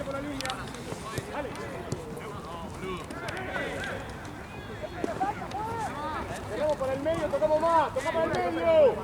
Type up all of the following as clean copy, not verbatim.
por la línea. Dale. Tocamos por el medio, tocamos más, tocamos por el medio.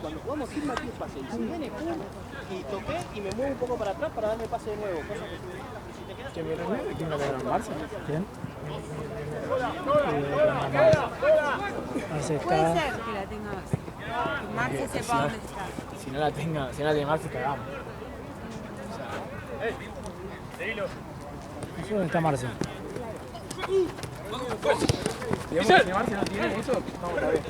Cuando jugamos sin Matías pase y si viene pum y toqué y me muevo un poco para atrás para darme pase de nuevo, cosa que si te quedas ¿Quién viene? ¿Quién lo quedó en Barça? ¿Quién? Puede ser que la tenga. Que Marce sepa dónde está. Si no la tiene Marce, cagamos. No sé dónde está Marce. Digamos que si Marce no tiene eso, estamos bien.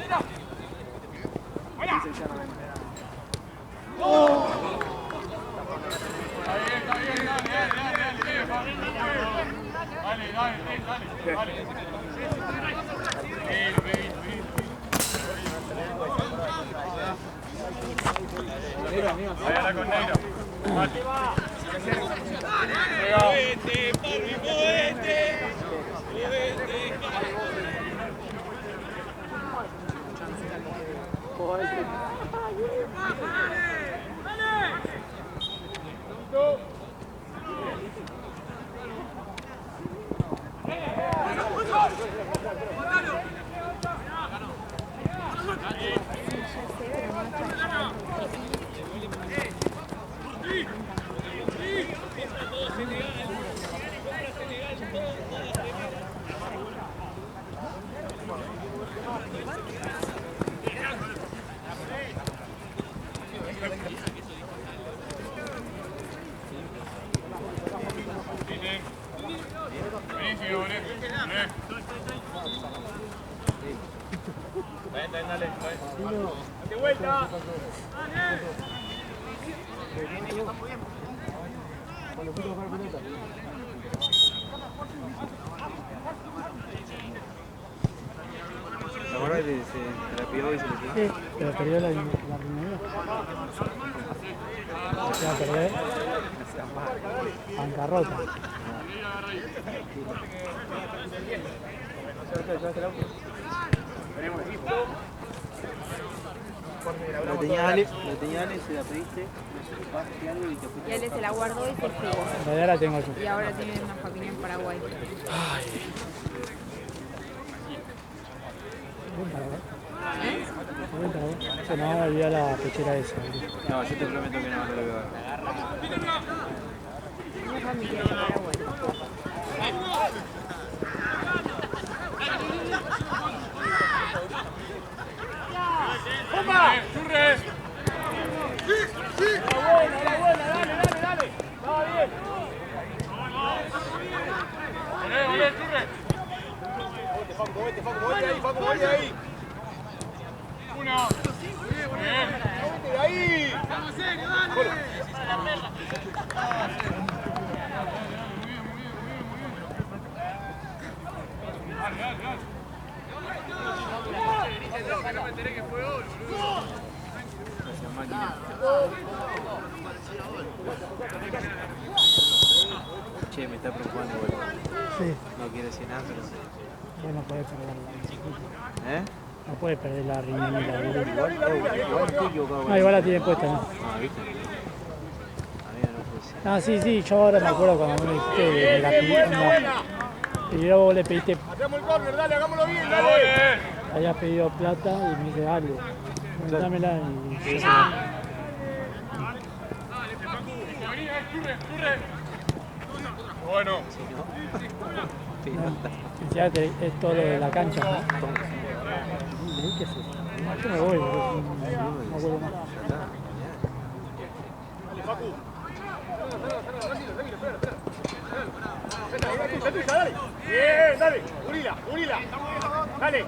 Vaya con negro. ¡Movete, papi, movete! ¡De vuelta! ¿Te acuerdas que se la pidió y se le pidió? Sí, pero perdió la reunión. Se va a perder. Bancarrota. La tenía Ale, se la pediste, algo y te Y él se la guardó y se fue. Ya la tengo yo. Y ahora tiene una familia en Paraguay. Buen Paraguay. ¿Eh? Buen Paraguay. Se me va a olvidar la pechera esa. No, yo te prometo que no lo veo. Una familia en Paraguay. ¡Opa! ¡Churres! ¡Sí! ¡La buena, dale! ¡Va bien! ¡Olé, churres! ¡Vete ahí! ¡Una! ¡Bien! ¡Vete de ahí! ¡Vamos, serio, dale! Que no me enteré que fue gol, boludo. Che, me está preocupando, boludo. Sí. No quiere decir nada, pero... Bueno, puede perder la... ¿Eh? No puede perder la riñonera. Igual estoy equivocado. No, igual la tiene puesta, ¿no? Ah, ¿viste? A mí no puede ser. Ah, sí, yo ahora me acuerdo cuando me dijiste de la pidió. Y luego vos le pediste, Hacemos el córner, dale, hagámoslo bien, dale. habías pedido plata y me dice, dale, dámela y yo se la... Bueno. Ya es todo lo de la cancha, ¿no? ¿Qué es eso? Yo me voy, no vuelvo más. Facu. Dale. Bien, dale. Unila. Dale.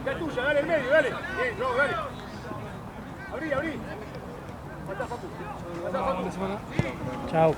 Ya es tuya, dale el medio, dale. Bien, no, dale. Abrí. Chao.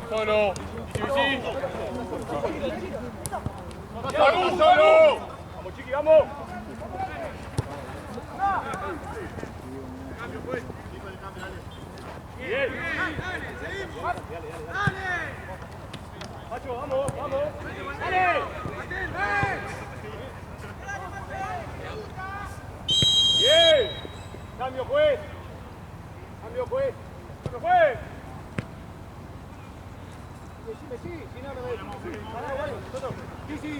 Solo. Vamos, solo. Vamos, chiqui, vamos. Bien. Macho, vamos, vamos. Dale. Bien. Cambio, juez. Cambio, juez. Cambio, juez. Sí, si no, no me... Pará, bueno, nosotros. Sí, sí.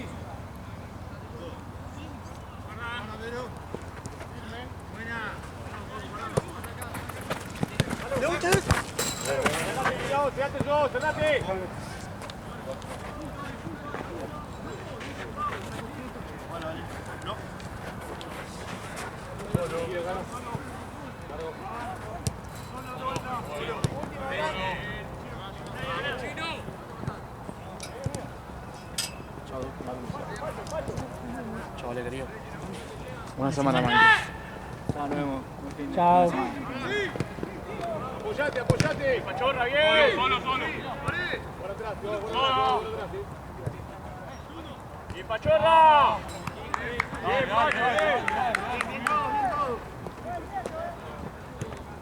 ¡Tirate yo, tirate! Chao, alegría. Una semana más. Chao, nos vemos. Chao. Apoyate, apoyate. Pachorra, bien. Solo, solo. Por atrás, por atrás. Y Pachorra. Bien, Pacho, bien.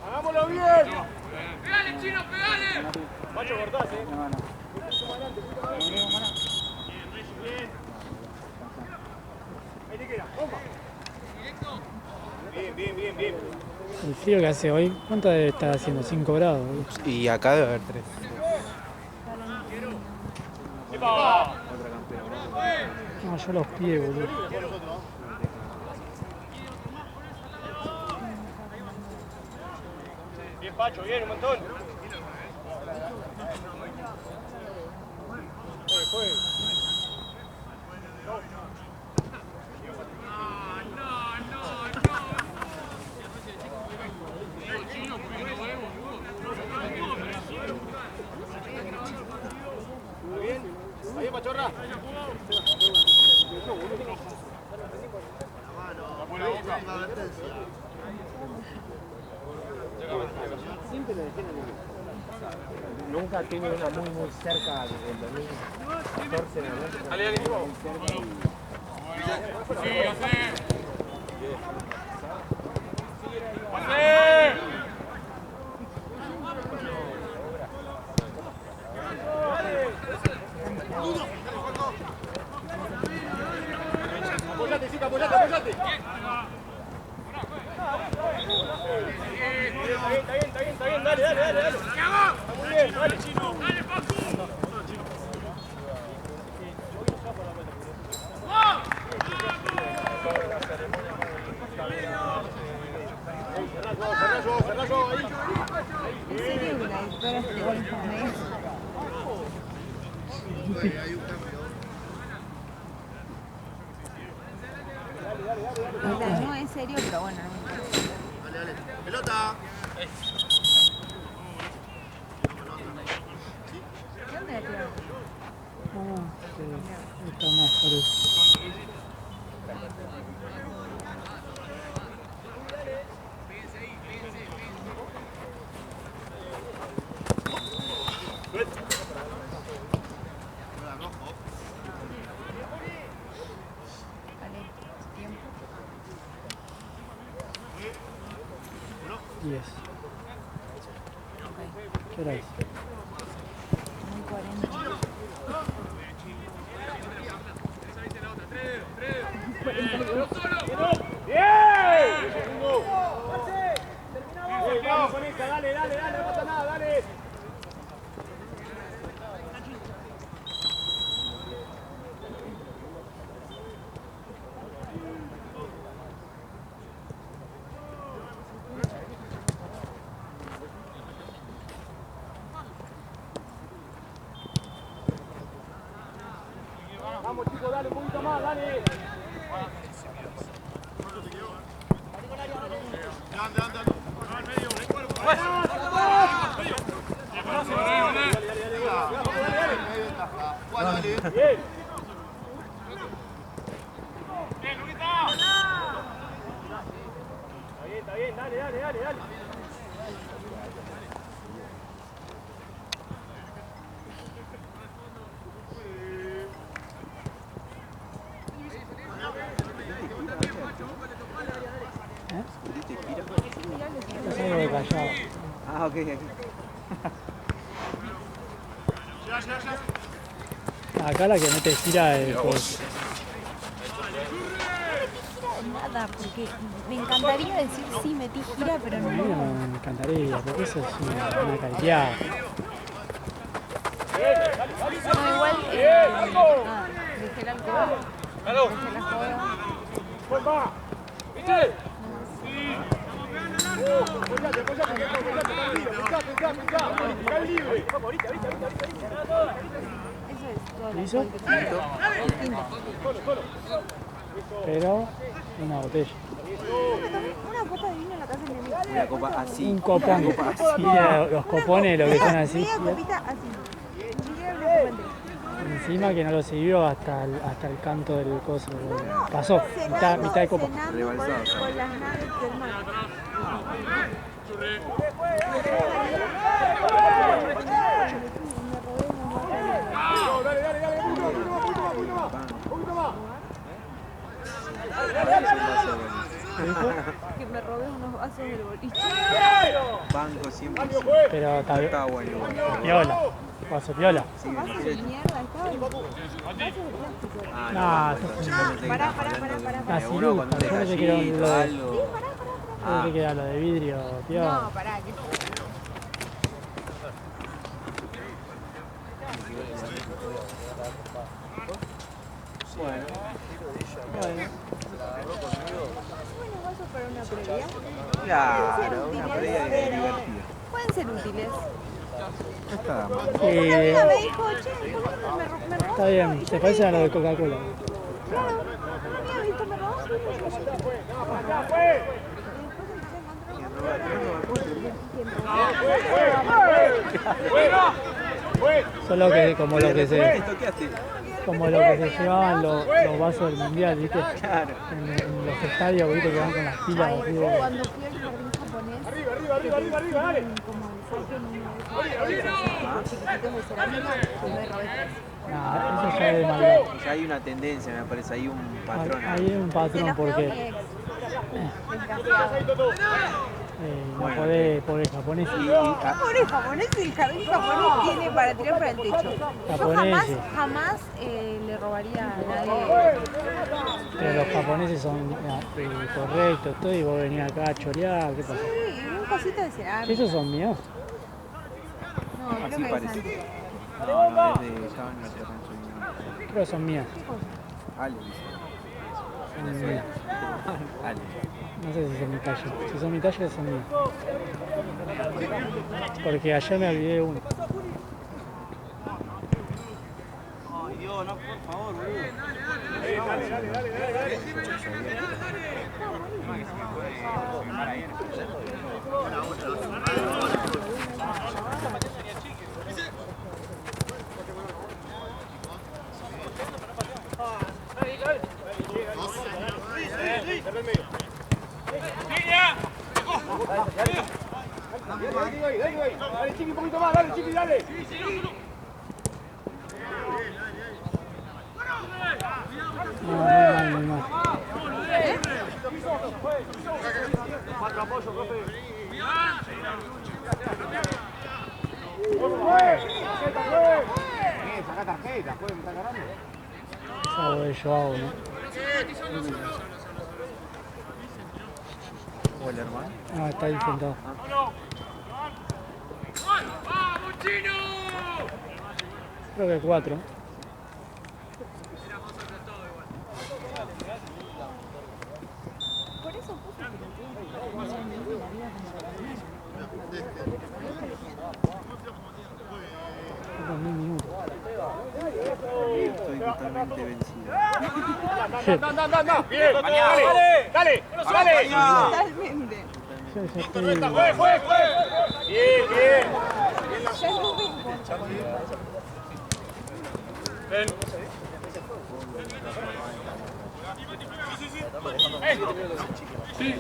Hagámoslo bien. Pegale, Chino, pegale. Pacho, cortás, Ahí te queda, bomba. Bien, bien, bien, bien. El frío que hace hoy, ¿cuánto debe estar haciendo? 5 grados. Y acá debe haber 3. No, yo los pies, boludo. Bien, Pacho, bien, un montón. Bien, ahí, Pachorra. Siempre lo detienen. Nunca tiene una muy cerca del 2014 en adelante. Dale, dale, sí, así. Apoyate, chica, apoyate, apoyate. Está bien, dale. Está muy bien, dale, Chino. Dale, Paco. Cerrá yo, ahí. ¿En serio que la editora este golpe no, en serio, pero bueno, no me importa. Dale. Pelota. ¿Dónde la tiraron? Está más por eso. 10. ¿Qué hora es? 1:40. Vamos con esta, dale, no pasa nada, dale. Vamos chicos, dale un poquito más, dale. Está bien, dale. Es algo de callado. Ah, ok, aquí. Acá la que no te tira es pues, Nada, porque me encantaría decir sí, metí gira, pero a mí no. no me encantaría, porque eso es una calidad. No, igual. Dejé el alcohol. Dejé la joda. Eso es todo. ¿Y eso? Pero una botella. Una copa de vino en la casa de mi amiga. Una copa así. Un copón. Una copa así. Y los copones, lo que son así. Media copita así. Ni siquiera una copa entera. Encima que no lo sirvió hasta el canto del coso. Pasó, mitad de copa. Cenando Rebalsado. con las naves del mar. Que me robé unos vasos del boliche. Banco siempre. Pero está bien. Está bueno igual. Piola. Paso piola. Sí, Vasos de 18. mierda, estaban. Vasos de plástico. Ah, Nah, no, eso sí. yo pensé que Pará, estabas pará, hablando pará, de- pará. de Ah, uno sí, con un yo pensé que era un detallito, lo de- algo. Creo que queda lo de vidrio, piola. No, pará, que Bueno. buenos vasos para una previa. Claro, una previa divertida. Pueden ser útiles. No está mal. Sí, Una amiga me dijo, che, me robó. está bien, se parece a lo de Coca-Cola. Claro, una amiga me dijo, me robó su vino. Y después Solo que como lo que se, ¿Esto qué hace? como lo que se llevaban los vasos del mundial, ¿viste? Claro. En los estadios, ¿viste? Que van con las pilas así de... cuando fui al jardín japonés, Arriba, dale. como el saque en uno de esos chiquititos de cerámica, y me robé tres. Nah, eso ya es de maldad. Ya hay una tendencia, me parece, hay un patrón. Ahí hay un Se patrón los quedó mi porque ex. Desgraciado. no podés, pobre japonés. Pobre japonés, el jardín japonés tiene para tirar para el techo. Yo Japoneses. jamás le robaría a nadie. Pero los japoneses son correctos, todo, y vos venís acá a chorear, ¿qué pasa? Sí, un cosito de cerámica. ¿Esos son míos? No, creo Así que es parece. antes. No, es de ya no te alcanzo Creo que son mías. Ale, dice. Son mías. Ale. No sé si son mi talla. Si son mi talla, son mías. Porque ayer me olvidé uno. Ay, Dios, no, por favor, boludo. Dale, chiqui, un poquito más, dale, chiqui, dale. No, muy mal, muy mal. Marca apoyo, profe. Saca tarjeta, puede estar ganando. Algo de Joao, ¿no? O el hermano. Ah, está ahí sentado. ¡Vamos, Chino! Creo que 4. Por eso puse que lo tienen que hacer la vida como 2000 minutos. Estoy totalmente vencido. ¡Anda! ¡Bien! ¡Dale! totalmente. Ya estoy... ¡Juegue! ¡Bien! Ya no me importa. Ven. Sí.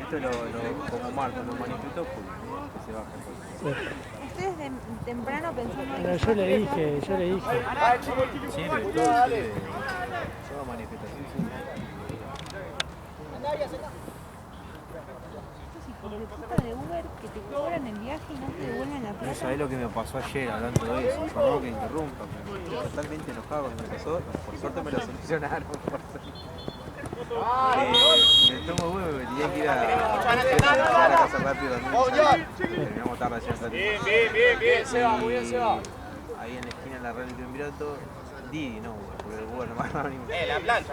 Esto lo como Marco lo manifestó que se baja. Ustedes temprano pensando en Pero yo le dije. Sí, pero todo toda manifestación. por el puta de Uber que te cobran el viaje y no te devuelven la No plata. sabés lo que me pasó ayer hablando de eso, perdón que interrumpa, pero estoy totalmente enojado con lo que me pasó, por suerte me lo solucionaron. Me tomo huevo, me tenía que ir a la casa rápido también. Terminamos tarde ayer. Bien, Seba, muy bien, Seba. Ahí en la esquina de la red del Triunvirato, Didi, no, porque el Uber no me va a venir. La plancha.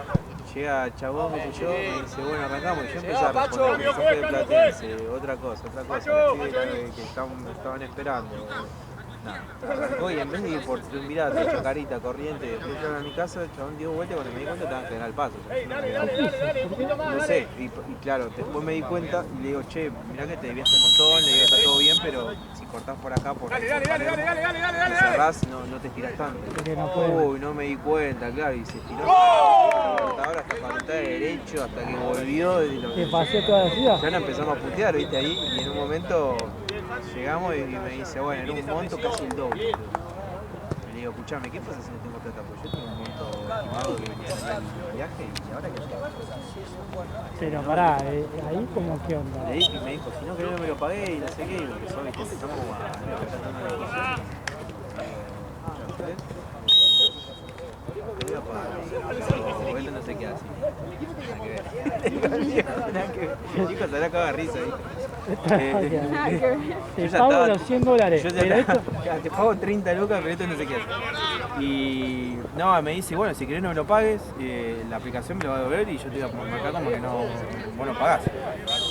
Llega el chabón, me yo, me dice, bueno, arrancamos. Y yo empecé a Pacho, responder mensaje de Pacho, Platense, otra cosa, la chica que estaban esperando. Nada, arrancó y en vez de ir por Triunvirato, Chacarita, Corriente, después llegaron a mi casa, el chabón dio vuelta y cuando me di cuenta estaban en General Paso. Dale, un poquito más. No sé, y claro, después me di cuenta y le digo, che, mirá que te desviaste un montón, le digo, está todo bien, pero si cortás por acá, por Dale. si cerrás, no te estirás tanto. Porque no puede. Uy, no me di cuenta, claro, y se estiró ahora hasta facultad de Derecho, hasta que volvió. ¿Te pasé toda la ciudad? Ya nos empezamos a putear, viste, ahí, y en un momento llegamos y me dice, bueno, era un monto casi el doble. Le digo, escuchame, ¿qué pasa si no tengo plata? Pues yo tengo un monto estimado que venía a salir el viaje y ahora qué hago. Pero pará, ahí como qué onda. Le dije y me dijo, si no querés no me lo pagué y no sé qué, y empezó, viste, empezamos como a tratando de negociar. Te voy a pagar, pero él no sé qué hace. Nada que ver. El chico se la caga de risa ahí. Nada que ver. Te Yo ya pago estaba- los $100. Yo Pero ya esto, te pago 30 lucas, pero esto no sé qué hacer. Y no, me dice, bueno, si querés no me lo pagues, la aplicación me lo va a devolver y yo te voy a marcar como que no, vos no pagás.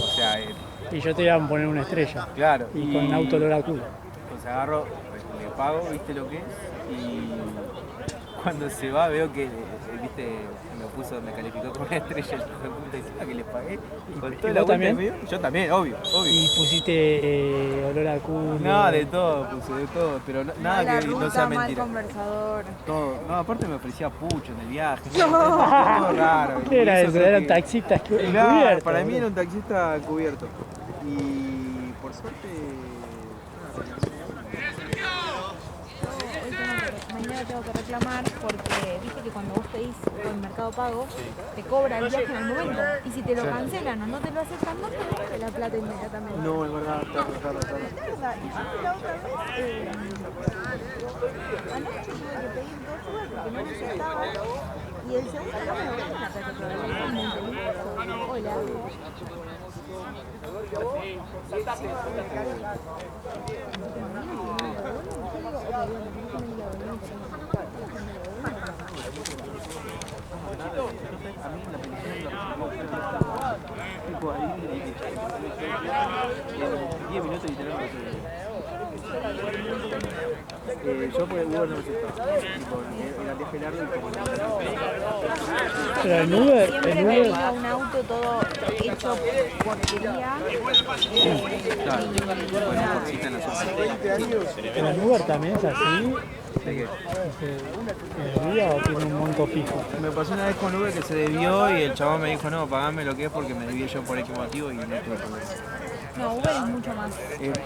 O sea, y yo te iba a poner una estrella. claro. Y con auto olor a culo. Entonces agarro, le pago, viste lo que es, y cuando se va veo que, viste, me calificó con una estrella el hijo de puta encima que le pagué. Con toda ¿Y la vos vuelta también? que me dio, yo también, obvio. Y pusiste olor a culo. No, de todo, puse de todo, pero nada Mala que no ruta, sea mal mentira. conversador. Todo. No, aparte me ofrecía pucho en el viaje. Todo raro. ¿Qué era Y eso? creo Era un que- taxista Claro, encubierto. para mí boludo. era un taxista cubierto. Y por suerte. Mañana tengo que reclamar porque viste que cuando vos pedís con Mercado Pago te cobra el viaje en el momento y si te lo cancelan o no te lo aceptan no te devuelve la plata inmediatamente. No, es verdad, Es verdad. Y yo la otra vez anoche tuve que pedir 2 Uber porque no me aceptaba y el segundo no me devolvió la plata todavía. Es como un peligro. Hola. a mí la pensión tipo ahí, en 10 minutos literalmente. Yo por el Uber no me aceptaba. Tipo, era viaje largo y como no. Pero el Uber, Siempre el me Uber, venía un auto todo hecho porquería. Claro, bueno, por cita en la zona. pero el Uber también es así. ¿De qué? ¿Se desvía o tiene un monto fijo? Me pasó una vez con Uber que se debió y el chabón me dijo, no, pagame lo que es porque me debí yo por X motivo y no tuve problema. No, Uber es mucho más.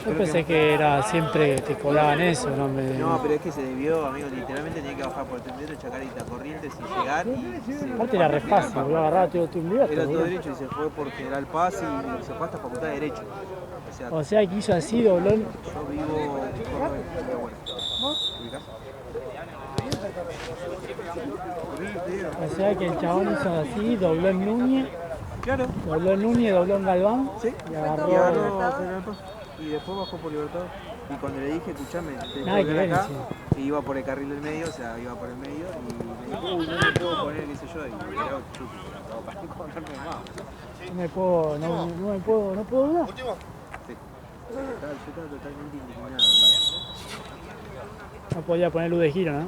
Yo pensé que era siempre que te cobraban eso, no me... No, pero es que se debió, amigo, literalmente tenía que bajar por el tendero, Chacarita, Corrientes y llegar y... Aparte era re fácil, boludo, agarraba todo tu Era inmediato, todo derecho y se fue por General Paz y se fue hasta Facultad de Derecho. O sea que hizo así, dobló... Yo vivo en bueno. ¿Vos? ¿Ubicás? O sea que el chabón hizo así, dobló en Núñez, Claro. dobló en Galván, Sí. y Y agarró... agarró General Paz. Y después bajó por Libertad. Y cuando le dije, escuchame, te Nada que dejo ver, acá, sí. y iba por el carril del medio, o sea, iba por el medio, y me dijo, uy, no me puedo poner, qué sé yo, y me quedó chupi, no, para no encontrarme más. No puedo hablar. Sí. Yo estaba totalmente indignado. No podía poner luz de giro, ¿no?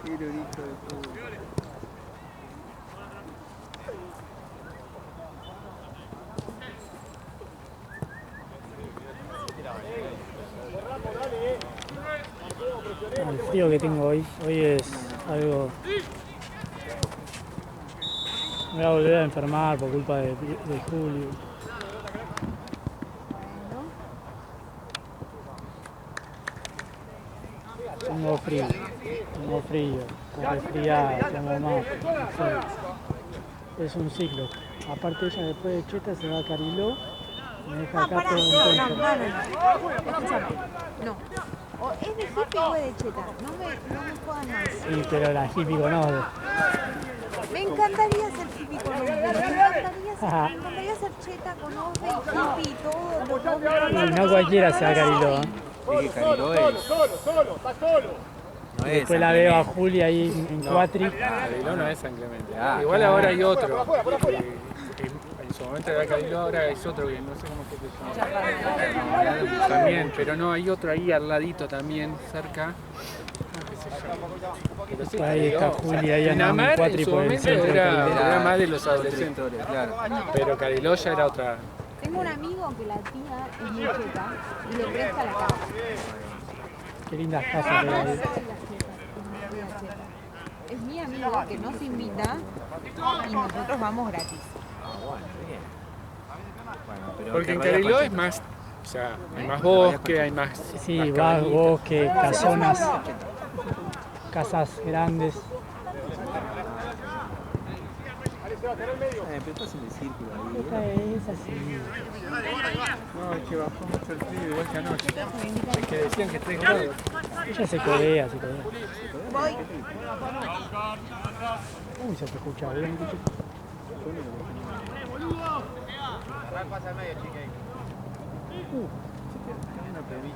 Qué lorito de todo. El frío que tengo hoy es algo... Me voy a volver a enfermar por culpa de Julio. Tengo frío, estoy resfriado, tengo más. Es un ciclo. Aparte ella después de Cheta se va a Cariló, me deja acá Pará, todo un no. Escúchame. No. O es de hippie o es de cheta. No me jodan más. Sí, pero la hippie conoce. Me encantaría ser hippie con Osbe. Me encantaría ser cheta con Osbe y hippie y todo. Y no cualquiera se va a Cariló, ¿eh? Es que Cariló es... Está solo. No es Después la veo a Julia ahí en Cuatri. Cariló no es San Clemente. Igual Ahora hay otro. En su momento era Cariló, ahora es otro que no sé cómo se llama. También, pero no, hay otro ahí al ladito también, cerca. Pero sí, Ahí está Julia, ahí andando en Pinamar Cuatri en su por el momento centro de Cariló. era más de los adolescentes. claro. Pero Cariló ya era otra. Tengo un amigo que la tía es muy cheta y le presta la casa. Qué lindas casas que hay ahí. Es mi amigo que nos invita y nosotros vamos gratis. Porque en Cariló es más, o sea, hay más bosque, hay más. Sí, más va, caballito. bosque, casonas, casas grandes. Pero estás en el círculo ahí. Es así. No, es que bajó mucho el frío, igual que anoche. Es que decían que 3 grados. Ella se codea, Voy. Uy, se te escucha bien.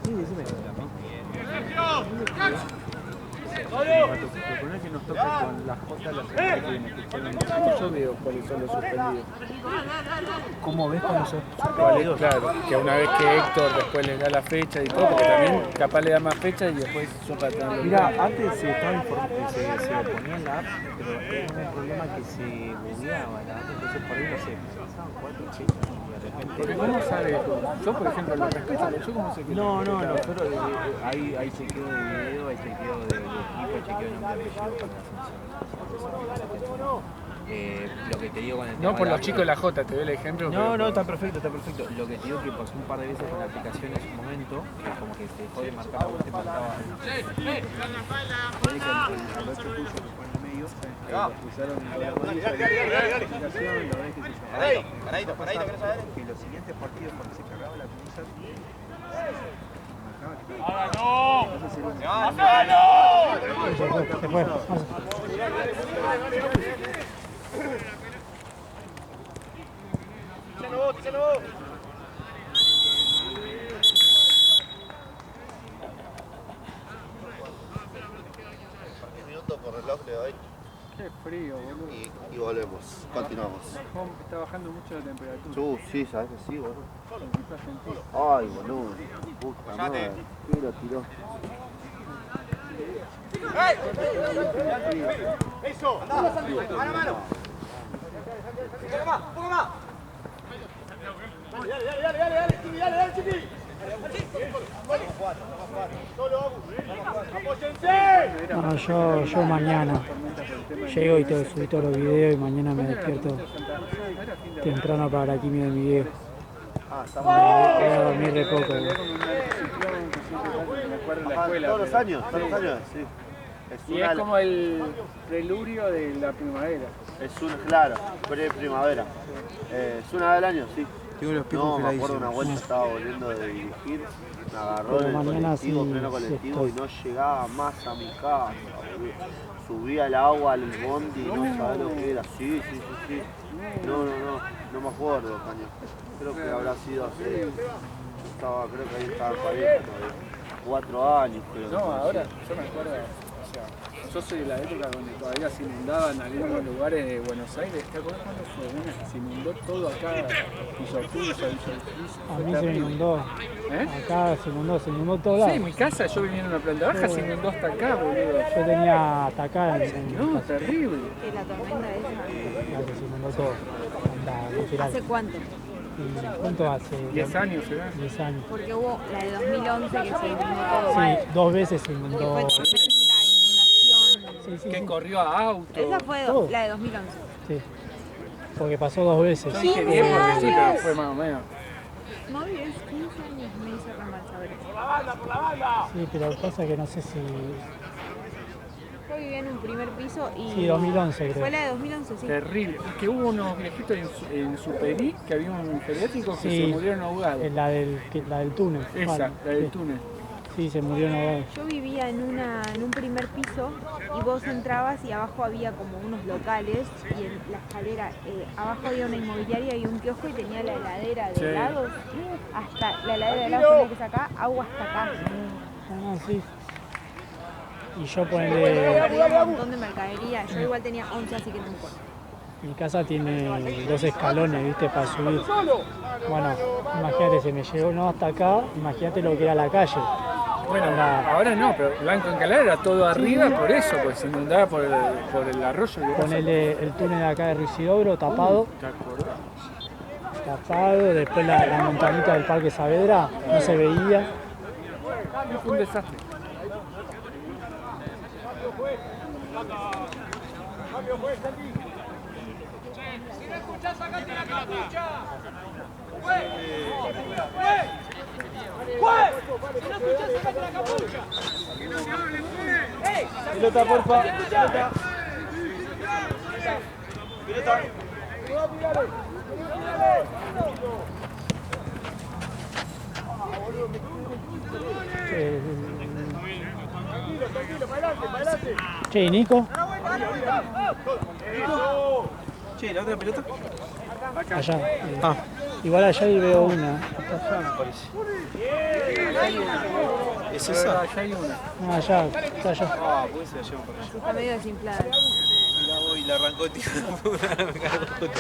Sí, decime. Proponer que nos toque con la J la semana que viene. Yo veo cuáles son los suspendidos. ¿Cómo ves cuando sos Claro, que una vez que Héctor después les da la fecha y todo, porque también capaz le da más fecha y después son para tenerlo. Mira, antes se estaba informando, se ponía en la app, pero era un problema que se bugueaba la app, entonces por ahí no sé, pasaban 4 fechas y de repente... Porque ¿cómo sabes tú? Yo, por ejemplo, lo respeto, pero yo cómo sé que... No, nosotros hay chequeo de video, hay chequeo de equipo, hay chequeo de nombre de apellido para la función. Lo que te digo con el tema No por de los chicos de la J, te doy el ejemplo. No, está perfecto, está perfecto. Lo que te digo que pasó un par de veces con la aplicación en su momento, que como que te dejó de marcar, a vos te marcaba. Puede que al otro tuyo que fue en el medio, lo pusieron en la rodilla, la aplicación, lo ves, qué sé yo. Que los siguientes partidos cuando se cargaba la camisa, marcaba que ¡Ahora no! entonces era un... Se fue. Vamos. Minutos por reloj le doy Qué frío, boludo. y volvemos. Continuamos. Está bajando mucho la temperatura. Sí, sabes que sí, boludo. Está sentido. Ay, boludo. Puta madre. ¿Qué lo tiró? ¡Eso! ¡Mano a mano! ¡Un poco más! Dale, Chiqui, dale, Chiqui. Bueno, yo mañana llego y te subí todos los videos y mañana me despierto era fin de agosto. temprano para la quimio de mi viejo. Ah, está Voy a dormir re Me poco. acuerdo con un anticiclón que siempre me acuerdo en la Ajá, escuela. todos los pero- años, sí. Y es como el preludio de la primavera. Es una, claro, pre-primavera. Es una vez al año, sí. Tengo los pies No, me acuerdo congeladísimos. una vuelta estaba volviendo de dirigir, me agarró Pero en el mañana colectivo, sí, pleno sí colectivo, y estoy. no llegaba más a mi casa, boludo. Subía al agua, al bondi, y no sabía lo que era. Sí. No me acuerdo, caño. Creo que habrá sido hace, creo que ahí estaba en pareja todavía. 4 años, creo. No, ahora yo me acuerdo, o sea, yo soy de la época donde todavía se inundaban algunos lugares de Buenos Aires. ¿Te acuerdas cuando fue una que se inundó todo acá? Villa Urquiza, A mí se me inundó. ¿Eh? Acá se inundó todo lado. Sí, mi casa, yo vivía en una planta baja, se inundó hasta acá, boludo. Yo tenía hasta acá en No, terrible. Que la tormenta esa. la que se inundó todo. Onda, literal. ¿Hace cuánto? ¿Y cuánto hace? 10 años, ¿verdad? 10 años. Porque hubo la de 2011 que se inundó todo. Sí, 2 veces se Que inundó. fue tormenta, inundación. Sí, Que sí. corrió a auto. Esa fue Todo. la de 2011. Sí. Porque pasó 2 veces. Yo dije 10 porque sí, pero fue más o menos. No, 10, 15 años me hizo re mal saber eso. Sí, pero pasa que no sé si... Yo vivía en un primer piso y... Sí, 2011 creo. Fue la de 2011, sí. Terrible. Que hubo unos viejitos en Superí, que había un geriátrico que Sí. se murieron ahogados. La del túnel. Esa, Vale, la del sí. túnel. Sí, se murieron ahogados. Yo vivía en un primer piso y vos entrabas y abajo había como unos locales y en la escalera abajo había una inmobiliaria y un kiosco y tenía la heladera de Sí. helados. Hasta la heladera de helados tenía que sacar agua hasta acá. Ah, sí. Y yo Yo ponele... perdí un montón de mercadería. Yo igual tenía 11, así que no importa. Mi casa tiene 2 escalones, ¿viste? Para subir. Bueno, imagínate, se me llegó no hasta acá, imagínate lo que era la calle. Bueno, Onda, ahora no, pero Blanco Encalada era todo arriba por eso, pues se inundaba por el arroyo. ¿Qué pasa? ponele el túnel de acá de Ruisidoro tapado, ¿Te acordás? después la montañita del Parque Saavedra no se veía. Fue un desastre. Pelota, porfa. Eh, Che, ¿y Nico? Che, ¿la otra pelota? Allá. Igual allá ahí veo una. ¿Es esa? Allá hay una. No, allá, está allá. Ah, pues se la llevan para allá. Está medio desinflada. Mirá vos y la arrancó, tío. Me cagó todo.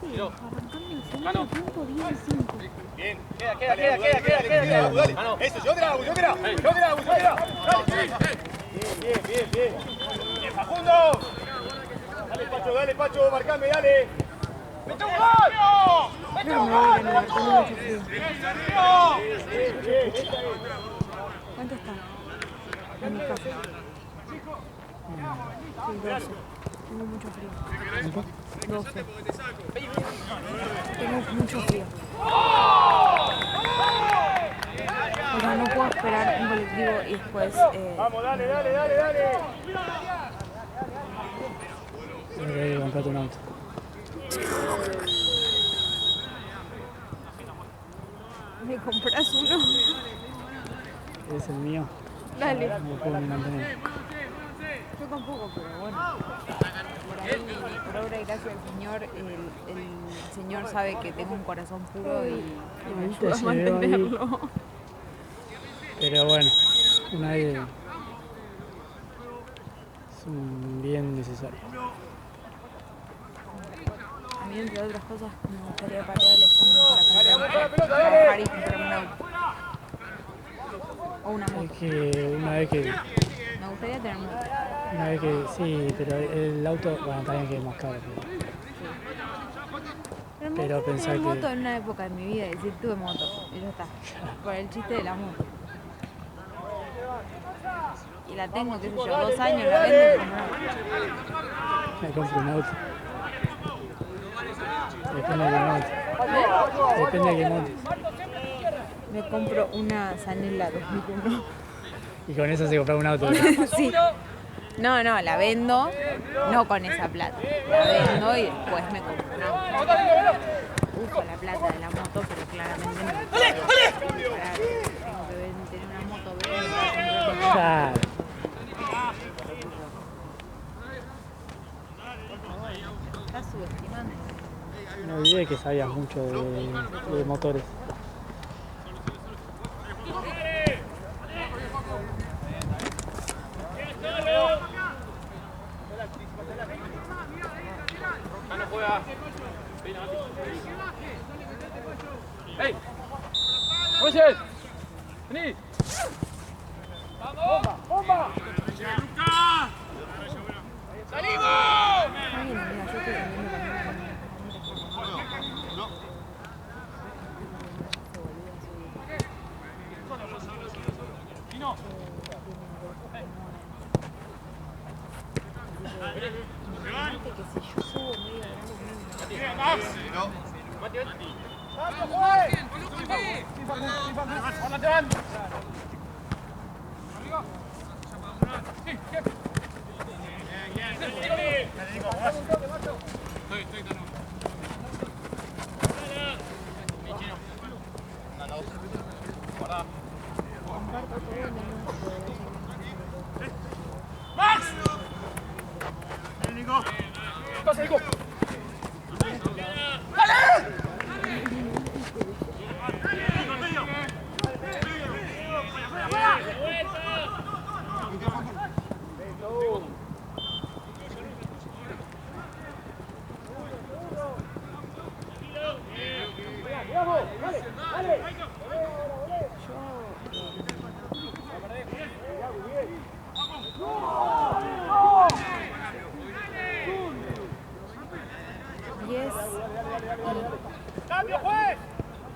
Arrancando el segundo tiempo 10-5. Bien, queda. Dale. Eso, llévatela. Bien. Bien, Facundo. Dale, Pacho, marcame, dale. ¡Mete un gol! ¿Cuánto está? En mi casa. Sí, 12. Tengo mucho frío. 12. Tengo mucho frío. O sea, no puedo esperar un colectivo y después... Vamos, dale. Voy a comprarte un auto. ¿Me compras uno? Es el mío. Dale. No lo puedo ni mantener. Yo tampoco, pero bueno. Por ahí, por obra y gracia del Señor, el Señor sabe que tengo un corazón puro y me Viste, ayuda a se ve ahí. mantenerlo. Pero bueno, una vez es un bien necesario. A mí, entre otras cosas, me gustaría parar el examen para trabajar y comprarme un auto. O una Es moto. que Me gustaría tener moto. una vez que sí, pero el auto, bueno, también que es más caro. Pero me Pero gusta pensá tener que- moto en una época de mi vida y decir tuve moto. Y ya está. Por el chiste de la moto. Y la tengo, qué sé yo, 2 años, la vendo y compro una. Me compro un auto. Depende de qué moto. Depende de qué moto. Me compro una Sanela 2001. Y con eso se compra un auto. Sí. No, la vendo, no con esa plata. La vendo y después me compro un auto. Uso la plata de la moto, pero claramente no me puedo comparar. Tengo que tener una moto verde para comprarme. Claro. Estás subestimando. No olvidé que sabías mucho de motores. ¡Ey! ¡Oye! ¡Vení! Está bien, amiga, yo estoy vendiendo también que si yo subo medio grande,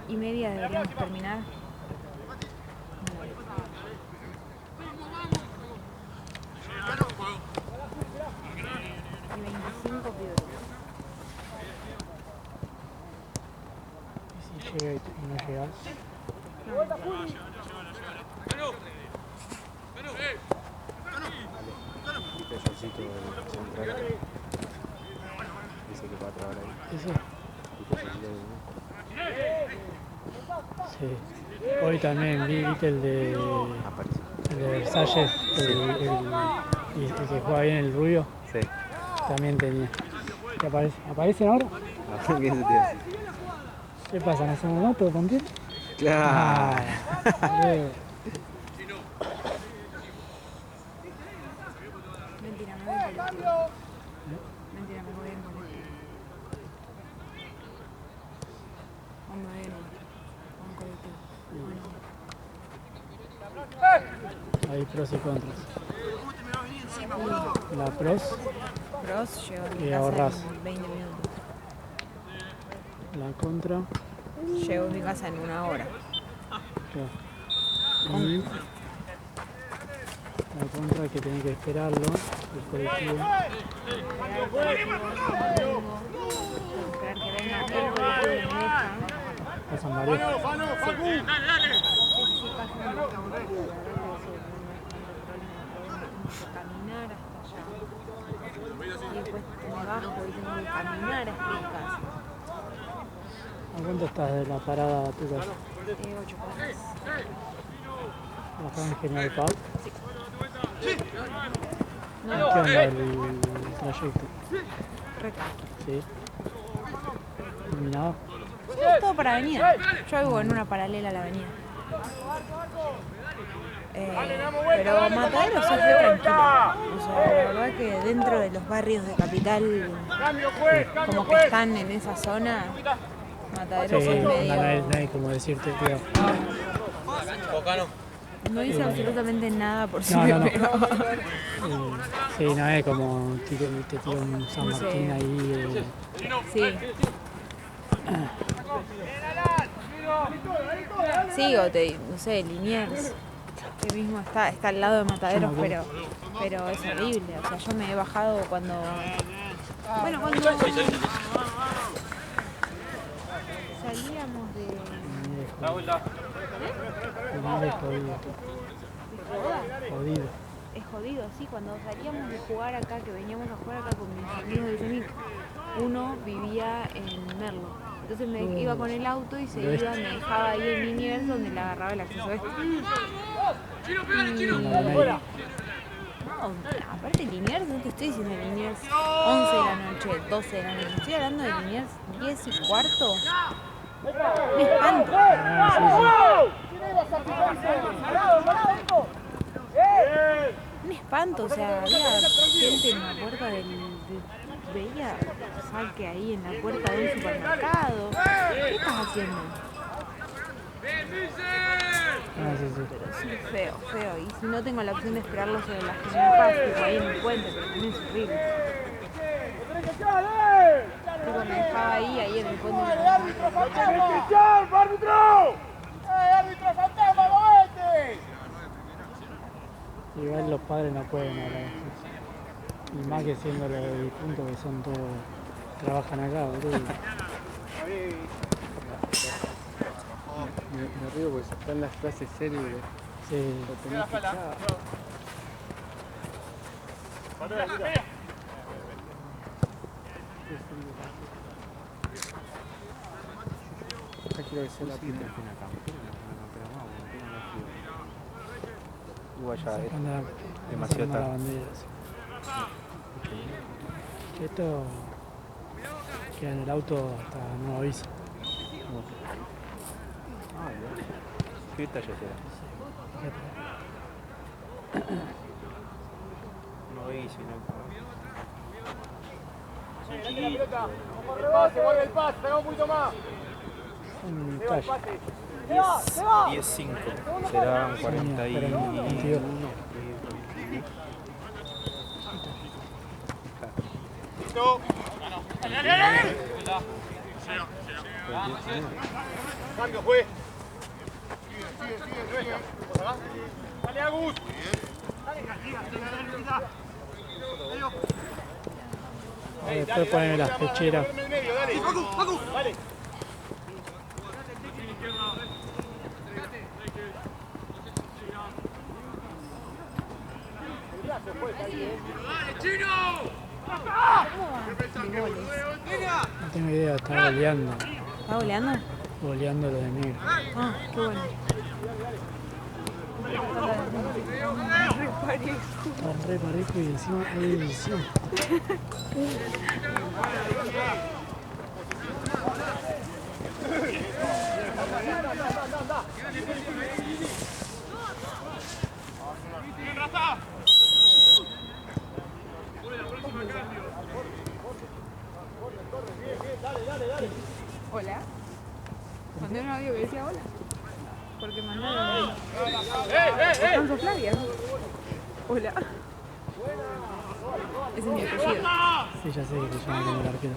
y media deberíamos terminar. Y 25 pibes. Y si llega y no llegas. ¿Ese? Sí. Hoy también viste el de Versalles, el que juega bien el rubio. Sí. También tenía. ¿Qué aparece? ¿Aparecen ahora? ¿Qué se te hace? ¿Qué pasa? ¿No son motos también? Claro. Mentira, me voy en colectivo. Mentira, me voy en colectivo. O me voy en un colectivo. Hay pros y contras. La pros, Pros, llego a mi Y casa ahorrás. en 20 minutos. la contra. Llego a mi casa en 1 hora. Y la contra que tiene que esperarlo, el colectivo. Esperar que venga el colectivo y me deja. Pasan varios. Sí, pasa un poco aburrido, la verdad que eso no es caminar hasta allá. Y después me bajo y tengo que caminar hasta mi casa. ¿A cuánto estás de la parada a tu casa? 8 cuadras. ¿Estás en General Paz? No, ¿Qué onda el trayecto? recta. ¿Sí? ¿Iluminado? Sí, es todo para avenida. Yo vivo en una paralela a la avenida. Pero Mataderos es re tranquilo. O sea, la verdad que dentro de los barrios de Capital, como que están en esa zona, Mataderos Sí, es medio... no hay como decirte, tío. No hice absolutamente nada por si No, me no, no. pegaba. Sí, no es como te tiro un San Martín ahí. Sí. Sí, o no sé, Liniers, que mismo está al lado de Mataderos, pero es horrible. O sea, yo me he bajado cuando... Bueno, cuando salíamos de... Es jodido. Jodido. Es jodido, sí, cuando salíamos de jugar acá, que veníamos a jugar acá con mis amigos del CENIC, uno vivía en Merlo. Entonces me iba con el auto y se iba, me dejaba ahí en Liniers donde le agarraba el acceso este. No, aparte Liniers, no te estoy diciendo Liniers 11 de la noche, 12 de la noche, estoy hablando de Liniers 10 y cuarto. Me espanto. Un espanto, o sea, había gente en la puerta veía saque ahí en la puerta de un supermercado. ¿Qué estás haciendo? Pero sí, feo. Y si no tengo la opción de esperarlo sobre la General Paz, tipo ahí en el puente, pero también es horrible. Tipo, me dejaba ahí en el puente. ¡Árbitro fantasma, movete! Igual los padres no pueden hablar de eso. Y más que siendo los difuntos que son todos, trabajan acá, boludo. Me río porque están las clases célebres. Sí. Lo tenés fichado. Ya quiero que sea la primera. Igual ya es Anda, demasiado anda la tarde. bandera, sí. Esto queda en el auto hasta nuevo aviso. ¿Qué talla será? No vi, sino... Guarda el pase, pega un poquito más. Un talle. 10-5. Serán 41. 22. Listo. Dale. Cambio, juez. Sigue. Dale, Agus. Después poneme las pecheras. Dale. Dale. No tengo idea, está goleando. ¿Está goleando? Goleando lo de negro. Ah, qué bueno. Está re parejo y encima hay edición. Hola. Mandé un audio que decía hola. Porque mandaron. Descanso Flavia. Hola. Ese es mi apellido. Sí, ya sé que te llaman como el arquero.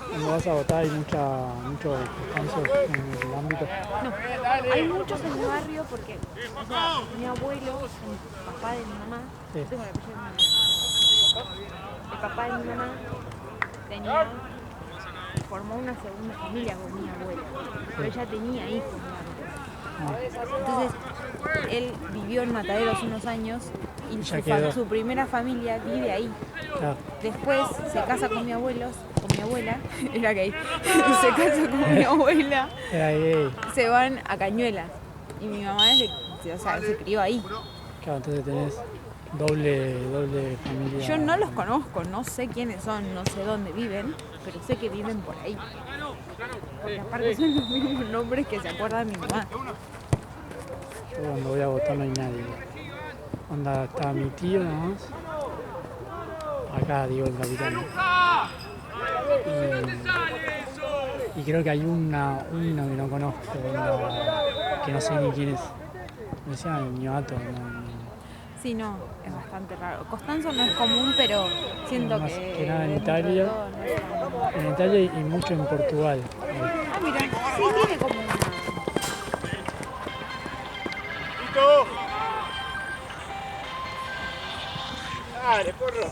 Cuando vas a votar hay mucho descanso en el ámbito. No, hay muchos en mi barrio porque, o sea, mi abuelo, el papá de mi mamá, Sí. yo tengo el apellido de mi mamá. El papá de mi mamá formó una segunda familia con mi abuela, pero ella tenía hijos antes. Entonces, él vivió en Mataderos unos años y Ya quedó. su primera familia vive ahí. Claro. Después se casa con mi abuela, era gay, se casa con mi abuela, Era gay. se van a Cañuelas y mi mamá se crió ahí. Claro, entonces tenés doble familia. Yo no los conozco, no sé quiénes son, no sé dónde viven, pero sé que viven por ahí. Porque aparte son los mismos nombres que se acuerda mi mamá. Yo cuando voy a votar no hay nadie. Onda, está mi tío nomás. Acá, digo, en Capitán. Y creo que hay uno que no conozco, onda, que no sé ni quién es. Me decía mi vato. No. Sí, Sí, no, es bastante raro. Costanzo no es común, pero siento Más que nada en dentro de Italia. todo no es tan- En Italia y mucho en Portugal. Ah, mira, sí tiene como una... ¡Listo! Dale, porro.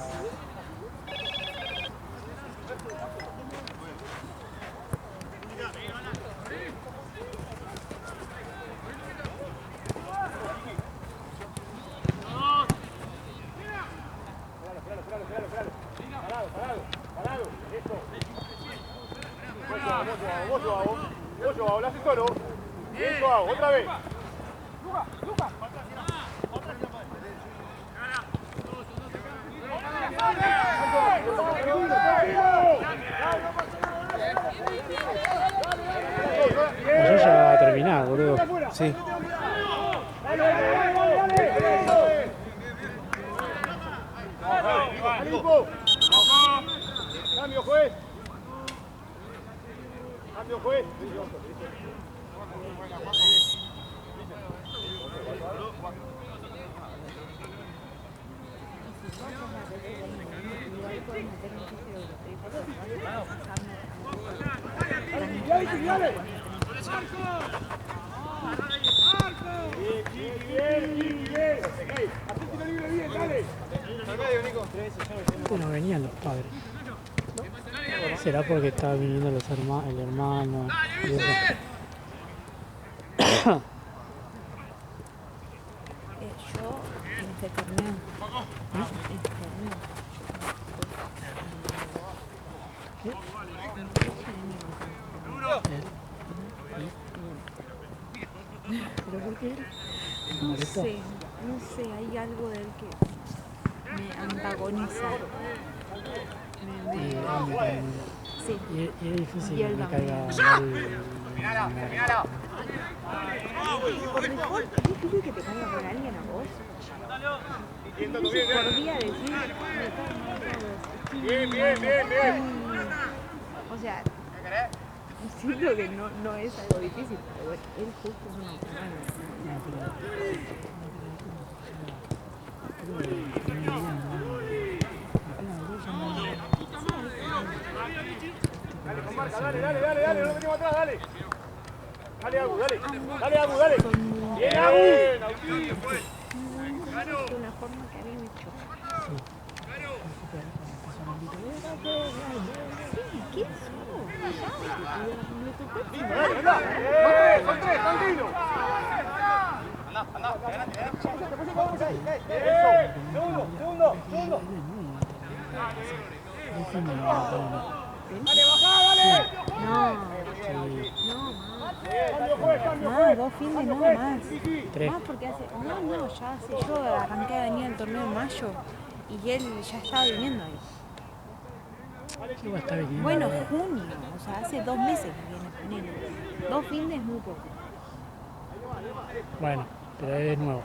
Vos yo hago, lo haces solo. Eso hago, otra vez. Eso ya va a terminar, boludo. Sí. Cambio, juez. Cambio, juez. Antes no venían los padres. ¿Será porque estaban viniendo el hermano? Y eso? Yo en este torneo. En este torneo. ¿Pero por qué? No sé, hay algo de él que me antagoniza. Sí. Y es difícil Y que él me también. caiga mal. Por default, ¿es difícil que te caiga con alguien a vos? Por día decir, Bien, bien, bien, bien. o sea, siento que no es algo difícil, pero bueno, él justo es una persona. Dale, con marca, dale, no lo metemos atrás, dale. Dale, Agu, dale. Dale, Agu, dale. Bien, Agu. De una forma que a mí me choca. ¿Qué es eso? Dale, anda. Son tres, tranquilo. Segundo. Dale, bajá, dale. No, 2 fines no más. 3. Más porque hace. No, ya hace. Yo arranqué a venir al torneo en mayo y él ya estaba viniendo ahí. ¿Qué va a estar viniendo? Bueno, junio, o sea, hace 2 meses que viene poniendo. 2 fines es muy poco. Bueno, pero es nuevo.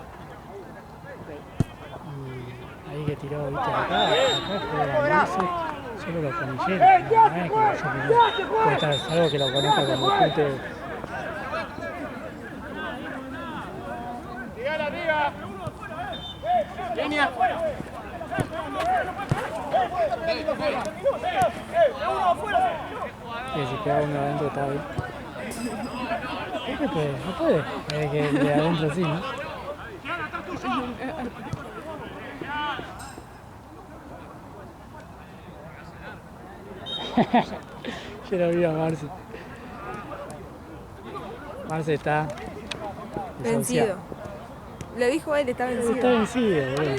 Y ahí que tiró, viste, acá juega solo los canilleros. No es que yo puede estar algo que lo conozca con el gente. Diga. Línea. Que si queda uno adentro está bien. ¿Qué puede? No puede. Es que de adentro sí, ¿no? Yo lo vi a Marce. Marce está Vencido. Lo dijo él, está vencido. Está vencido, boludo.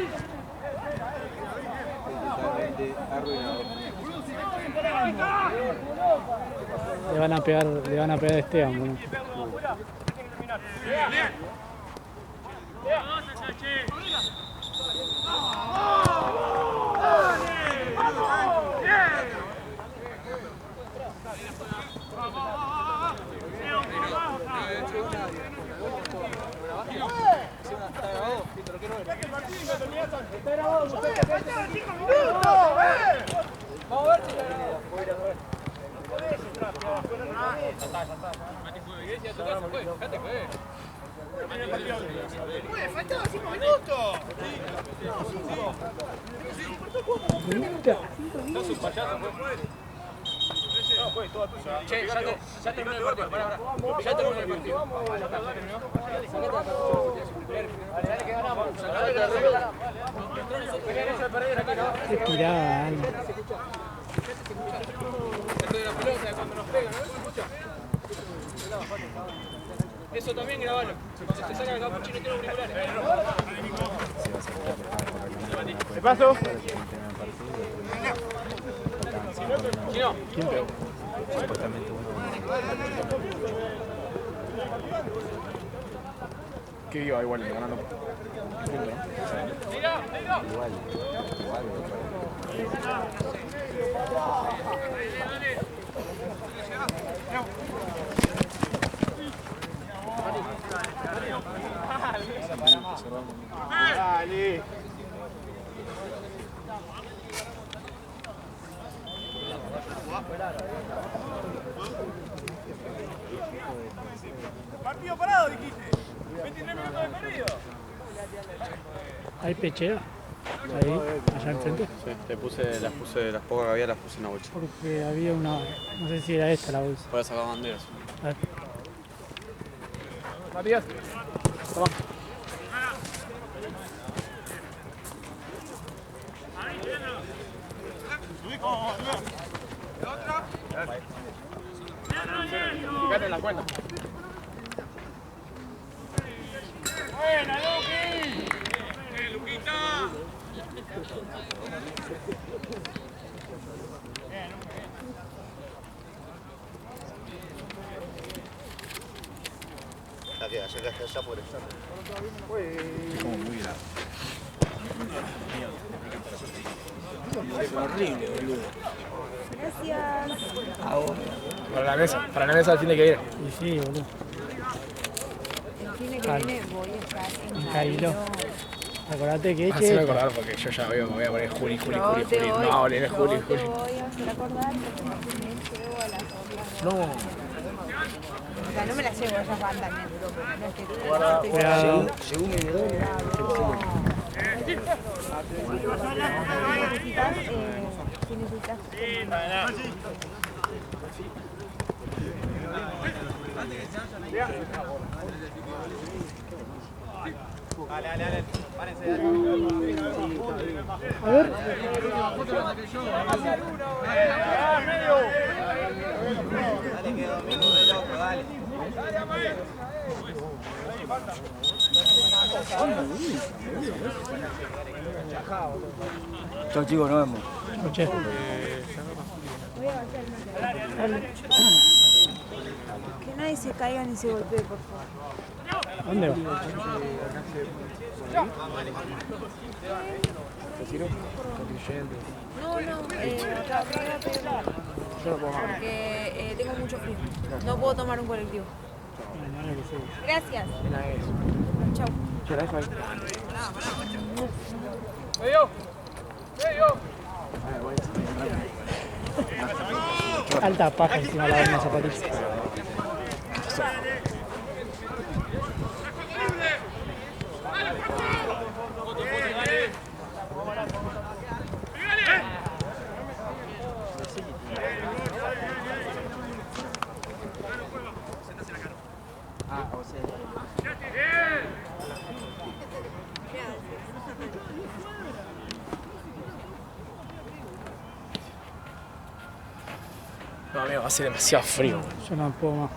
Totalmente arruinado. Le van a pegar a Esteban, boludo. ¡Faltaban 5 minutos! Che, ya terminó el partido, pará. Ya terminó el partido. Dale, que ganamos. Qué tirada, Alma. Eso también grabalo. Se te saca el capuchino y tiene auriculares. ¿Te paso? Chino. ¿Quién pegó? Supuestamente uno. Que iba igual, ganando. Igual. Dale. Partido parado, dijiste. 23 minutos de partido. ¿Hay pechera? Ahí, allá enfrente. Sí, las pocas que había las puse en la bolsa. Porque había una, no sé si era esta la bolsa. Voy a sacar banderas. A ver. Matías. Toma. Fíjate en la cuenta. ¡Buena, Luqui! ¡Luquita! Ya por eso. Como muy grave. Es horrible, boludo. Gracias. Para la mesa al fin de que viene. Y sí, boludo. El fin de que viene voy a estar en Cariló. Acordate que Haceme eche. acordar porque yo ya me voy a poner Juli. Yo te voy, No, Juli. yo te voy a hacer acordar porque me llevo a las otras. No. O sea, no me las llevo, ellas van también. No es que tú Cuidado. necesitas, si necesitas. Dale. Párense. A ver. Dale que domingo de loco, dale. Chau chicos, nos vemos. Escuché. Dale. Que nadie se caiga ni se golpee, por favor. ¿Dónde va? No, acá arriba, pero porque tengo mucho frío. No puedo tomar un colectivo. Mañana que sí. Gracias. Chau. Alta paja encima de la horna zapatilla. No, amigo, va a ser demasiado frío. Yo no puedo más.